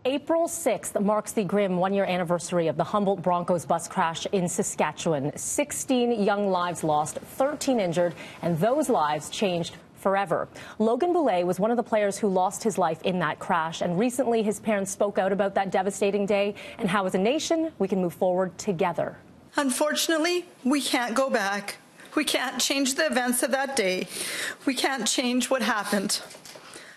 April 6th marks the grim one-year anniversary of the Humboldt Broncos bus crash in Saskatchewan. 16 young lives lost, 13 injured, and those lives changed forever. Logan Boulet was one of the players who lost his life in that crash, and recently his parents spoke out about that devastating day and how as a nation we can move forward together. Unfortunately, we can't go back. We can't change the events of that day. We can't change what happened.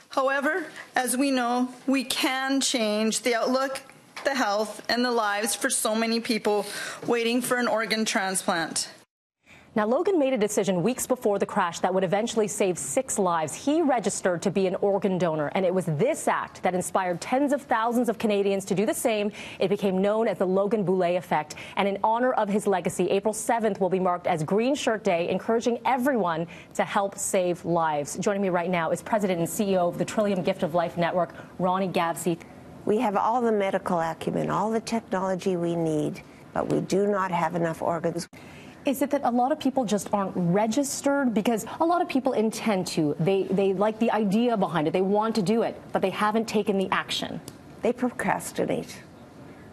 However, as we know, we can change the outlook, the health, and the lives for so many people waiting for an organ transplant. Now, Logan made a decision weeks before the crash that would eventually save 6 lives. He registered to be an organ donor, and it was this act that inspired tens of thousands of Canadians to do the same. It became known as the Logan Boulet effect, and in honor of his legacy, April 7th will be marked as Green Shirt Day, encouraging everyone to help save lives. Joining me right now is President and CEO of the Trillium Gift of Life Network, Ronnie Gavsey. We have all the medical acumen, all the technology we need, but we do not have enough organs. Is it that a lot of people just aren't registered? Because a lot of people intend to. They like the idea behind it. They want to do it, but they haven't taken the action. They procrastinate.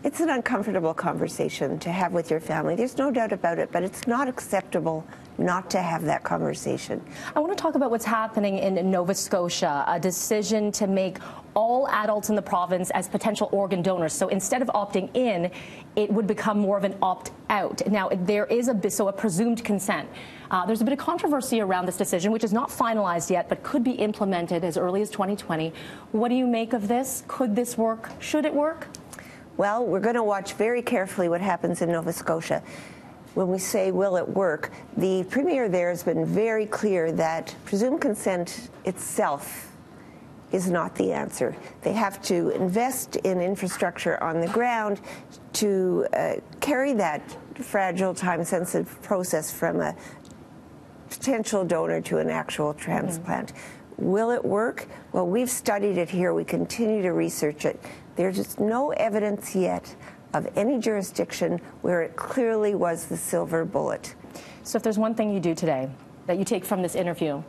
It's an uncomfortable conversation to have with your family. There's no doubt about it, but it's not acceptable not to have that conversation. I want to talk about what's happening in Nova Scotia, a decision to make all adults in the province as potential organ donors. So instead of opting in, it would become more of an opt-out. Now, there is a presumed consent. There's a bit of controversy around this decision, which is not finalized yet, but could be implemented as early as 2020. What do you make of this? Could this work? Should it work? Well, we're going to watch very carefully what happens in Nova Scotia. When we say, will it work, the Premier there has been very clear that presumed consent itself is not the answer. They have to invest in infrastructure on the ground to carry that fragile, time-sensitive process from a potential donor to an actual transplant. Will it work? Well, we've studied it here. We continue to research it. There's just no evidence yet of any jurisdiction where it clearly was the silver bullet. So if there's one thing you do today that you take from this interview,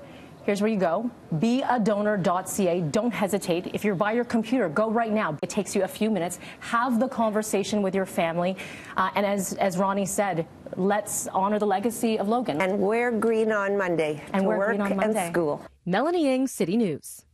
here's where you go. Beadonor.ca. Don't hesitate. If you're by your computer, go right now. It takes you a few minutes. Have the conversation with your family. And as Ronnie said, let's honor the legacy of Logan. And wear green on Monday. And to wear work green on Monday. and school. Melanie Ng, City News.